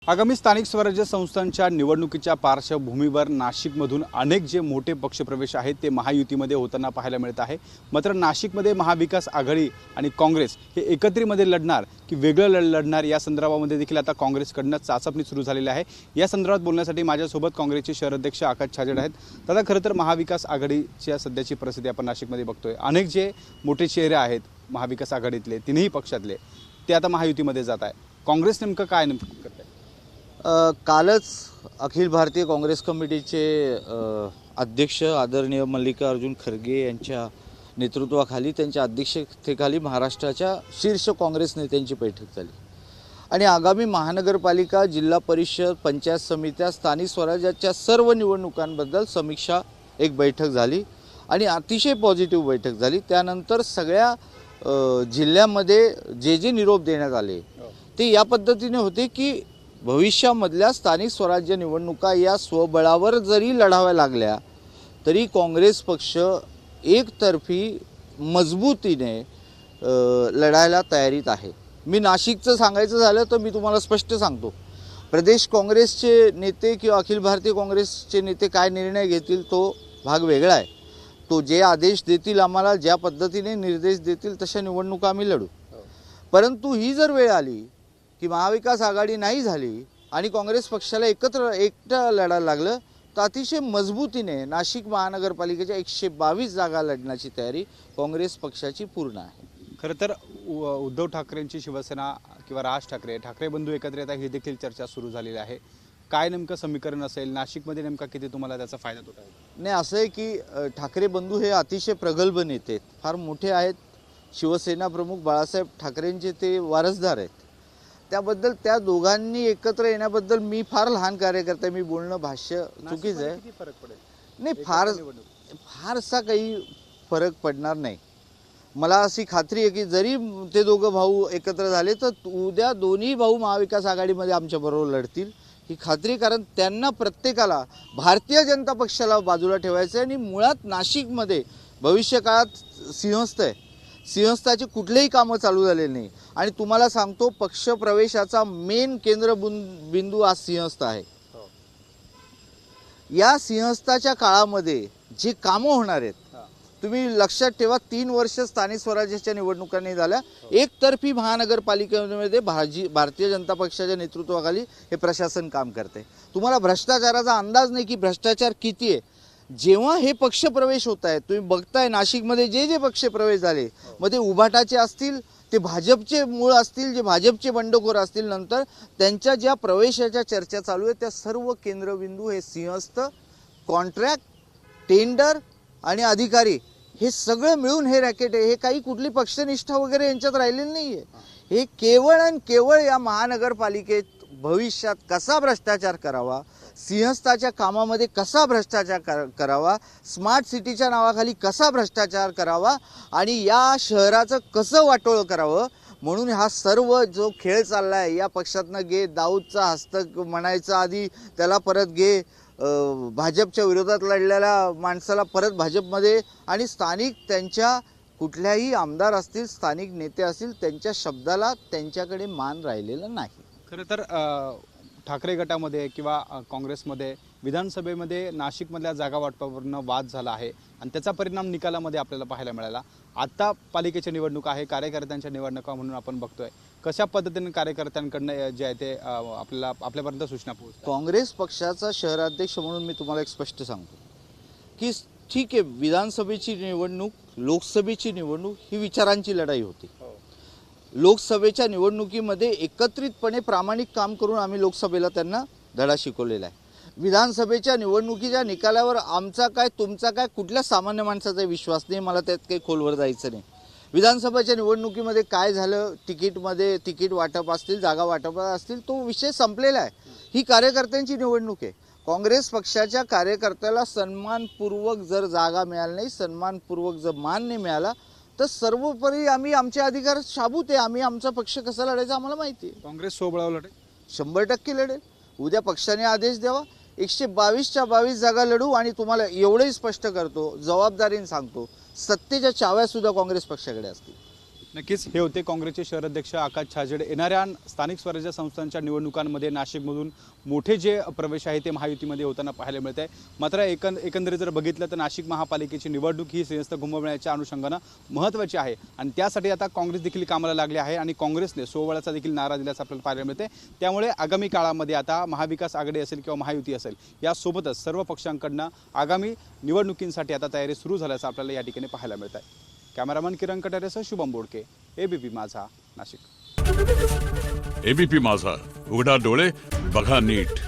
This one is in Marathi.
आगामी स्थानिक स्वराज्य संस्थांच्या निवडणुकीच्या पार्श्वभूमीवर नाशिकमधून अनेक जे मोठे पक्षप्रवेश आहेत ते महायुतीमध्ये होताना पाहायला मिळत आहे। मात्र नाशिकमध्ये महाविकास आघाडी आणि काँग्रेस हे एकत्रितमध्ये लढणार की वेगळं लढणार या संदर्भामध्ये देखील आता काँग्रेसकडून चाचपणी सुरू झालेली आहे। या संदर्भात बोलण्यासाठी माझ्यासोबत काँग्रेसचे शहर अध्यक्ष आकाश छाजेड आहेत। दादा, खरं तर महाविकास आघाडीच्या सध्याची परिस्थिती आपण नाशिकमध्ये बघतोय। अनेक जे मोठे चेहरे आहेत महाविकास आघाडीतले तिन्ही पक्षातले ते आता महायुतीमध्ये जात आहे। काँग्रेस नेमकं काय करते? कालच अखिल भारतीय काँग्रेस कमिटीचे अध्यक्ष आदरणीय मल्लिकार्जुन खरगे यांच्या नेतृत्वाखाली त्यांच्या अध्यक्षतेखाली महाराष्ट्राच्या शीर्ष काँग्रेस नेत्यांची बैठक झाली आणि आगामी महानगरपालिका, जिल्हा परिषद, पंचायत समित्या, स्थानिक स्वराज्याच्या सर्व निवडणुकांबद्दल समीक्षा एक बैठक झाली आणि अतिशय पॉझिटिव्ह बैठक झाली। त्यानंतर सगळ्या जिल्ह्यामध्ये जे निरोप देण्यात आले ते या पद्धतीने होते की भविष्यामधल्या स्थानिक स्वराज्य निवडणुका या स्वबळावर जरी लढाव्या लागल्या तरी काँग्रेस पक्ष एकतर्फी मजबूतीने लढायला तयारीत आहे। मी नाशिकचं सांगायचं झालं तर मी तुम्हाला स्पष्ट सांगतो, प्रदेश काँग्रेसचे नेते किंवा अखिल भारतीय काँग्रेसचे नेते काय निर्णय घेतील तो भाग वेगळा आहे। तो जे आदेश देतील, आम्हाला ज्या पद्धतीने निर्देश देतील तशा निवडणुका आम्ही लढू। परंतु ही जर वेळ आली की महाविकास आघाडी नाही झाली आणि काँग्रेस पक्षाला एकटं लढायला लागलं तर अतिशय मजबूतीने नाशिक महानगरपालिकेच्या 122 जागा लढण्याची तयारी काँग्रेस पक्षाची पूर्ण आहे। खरं तर उद्धव ठाकरेंची शिवसेना किंवा राज ठाकरे बंधू एकत्र येतात ही देखील चर्चा सुरू झालेली आहे। काय नेमकं समीकरण असेल नाशिकमध्ये, नेमका किती तुम्हाला त्याचा फायदा होत आहे? नाही, असं आहे की ठाकरे बंधू हे अतिशय प्रगल्भ नेते, फार मोठे आहेत। शिवसेना प्रमुख बाळासाहेब ठाकरेंचे ते वारसदार आहेत। त्याबद्दल त्या दोघांनी एकत्र येण्याबद्दल मी फार लहान कार्यकर्ता, मी बोलणं भाष्य चुकीचं आहे। किती फरक पडेल? नाही, फारसा काही फरक पडणार नाही। मला अशी खात्री आहे की जरी ते दोघं भाऊ एकत्र झाले तर उद्या दोन्ही भाऊ महाविकास आघाडीमध्ये आमच्याबरोबर लढतील ही खात्री, कारण त्यांना प्रत्येकाला भारतीय जनता पक्षाला बाजूला ठेवायचं आहे आणि मुळात नाशिकमध्ये भविष्यकाळात सिंहस्थ आहे। सिंहस्थाचे कुठलेही कामं चालू झालेले नाही आणि तुम्हाला सांगतो पक्षप्रवेशाचा मेन केंद्रबिंदू आज सिंहस्थ आहे। या सिंहस्थाच्या काळामध्ये जे कामं होणार आहेत तुम्ही लक्षात ठेवा, 3 वर्ष स्थानिक स्वराज्याच्या निवडणुकांनी झाल्या, एकतर्फी महानगरपालिकेमध्ये भारतीय जनता पक्षाच्या नेतृत्वाखाली हे प्रशासन काम करते। तुम्हाला भ्रष्टाचाराचा अंदाज नाही की भ्रष्टाचार किती आहे। जेव्हा हे पक्षप्रवेश होत आहेत, तुम्ही बघताय नाशिकमध्ये जे पक्षप्रवेश झाले, मग ते उभाटाचे असतील, ते भाजपचे मूळ असतील, जे भाजपचे बंडखोर असतील, नंतर त्यांच्या ज्या प्रवेशाच्या चर्चा चालू आहेत त्या सर्व केंद्रबिंदू हे सिंहस्थ, कॉन्ट्रॅक्ट, टेंडर आणि अधिकारी हे सगळं मिळून हे रॅकेट आहे। हे काही कुठली पक्षनिष्ठा वगैरे यांच्यात राहिलेली नाही आहे। हे केवळ आणि केवळ या महानगरपालिकेत भविष्यात कसा भ्रष्टाचार करावा, सिंहस्थाच्या कामामध्ये कसा भ्रष्टाचार करावा, स्मार्ट सिटीच्या नावाखाली कसा भ्रष्टाचार करावा आणि या शहराचं कसं वाटोळं करावं, म्हणून हा सर्व जो खेळ चालला आहे, या पक्षातनं घे, दाऊदचा हस्तक म्हणायचं आधी त्याला परत घे, भाजपच्या विरोधात लढलेल्या माणसाला परत भाजपमध्ये, आणि स्थानिक त्यांच्या कुठल्याही आमदार असतील, स्थानिक नेते असतील, त्यांच्या शब्दाला त्यांच्याकडे मान राहिलेला नाही। खरं तर ठाकरे गटामध्ये किंवा काँग्रेसमध्ये विधानसभेमध्ये नाशिकमधल्या जागा वाटपावरनं वाद झाला आहे आणि त्याचा परिणाम निकालामध्ये आपल्याला पाहायला मिळाला। आता पालिकेच्या निवडणूक आहे, कार्यकर्त्यांच्या निवडणुका म्हणून आपण बघतोय कशा पद्धतीने कार्यकर्त्यांकडनं जे आहे ते आपल्यापर्यंत सूचना पोहोचतात। काँग्रेस पक्षाचा शहराध्यक्ष म्हणून मी तुम्हाला एक स्पष्ट सांगतो की ठीक आहे, विधानसभेची निवडणूक, लोकसभेची निवडणूक ही विचारांची लढाई होती। लोकसभेच्या निवडणुकीमध्ये एकत्रितपणे प्रामाणिक काम करून आम्ही लोकसभेला त्यांना धडा शिकवलेला आहे। विधानसभेच्या निवडणुकीच्या निकालावर आमचा काय, तुमचा काय, कुठल्या सामान्य माणसाचा विश्वास नाही, मला त्यात काही खोलवर जायचं नाही। विधानसभेच्या निवडणुकीमध्ये काय झालं, तिकीट वाटप असतील, जागा वाटप असतील, तो विषय संपलेला आहे। ही कार्यकर्त्यांची निवडणूक आहे। काँग्रेस पक्षाच्या कार्यकर्त्याला सन्मानपूर्वक जर जागा मिळाली नाही, सन्मानपूर्वक जर मान नाही मिळाला तर सर्वोपरी आम्ही आमचे अधिकार शाबूत आहे। आम्ही आमचा पक्ष कसा लढायचा आम्हाला माहिती आहे। काँग्रेस सोबळावर लढेल, 100% लढेल। उद्या पक्षाने आदेश द्यावा, 122च्या 22 जागा लढू आणि तुम्हाला एवढंही स्पष्ट करतो, जबाबदारीने सांगतो, सत्तेच्या चाव्या सुद्धा काँग्रेस पक्षाकडे असतील। नक्कीच हे होते काँग्रेसचे शहर अध्यक्ष आकाश छाजेड. येणाऱ्या स्थानिक स्वराज्य संस्थांच्या निवडणुकांमध्ये नाशिकमधून मोठे जे प्रवेश आहे ते महायुतीमध्ये होताना पाहायला मिळत आहे. मात्र एकंदरीत जर बघितलं तर नाशिक महापालिकेची निवडणूक ही श्रेयस्थ घुमवण्याच्या अनुषंगानं महत्त्वाची आहे आणि त्यासाठी आता काँग्रेस देखील कामाला लागली आहे आणि काँग्रेसने सोवळाचा देखील नारा दिल्याचं आपल्याला पाहायला मिळते. त्यामुळे आगामी काळामध्ये आता महाविकास आघाडी असेल किंवा महायुती असेल यासोबतच सर्व पक्षांकडनं आगामी निवडणुकींसाठी आता तयारी सुरू झाल्याचं आपल्याला या ठिकाणी पाहायला मिळत आहे. कॅमेरामन किरण कटारेसह शुभम बोडके, एबीपी माझा, नाशिक. एबीपी माझा, उघडा डोळे बघा नीट.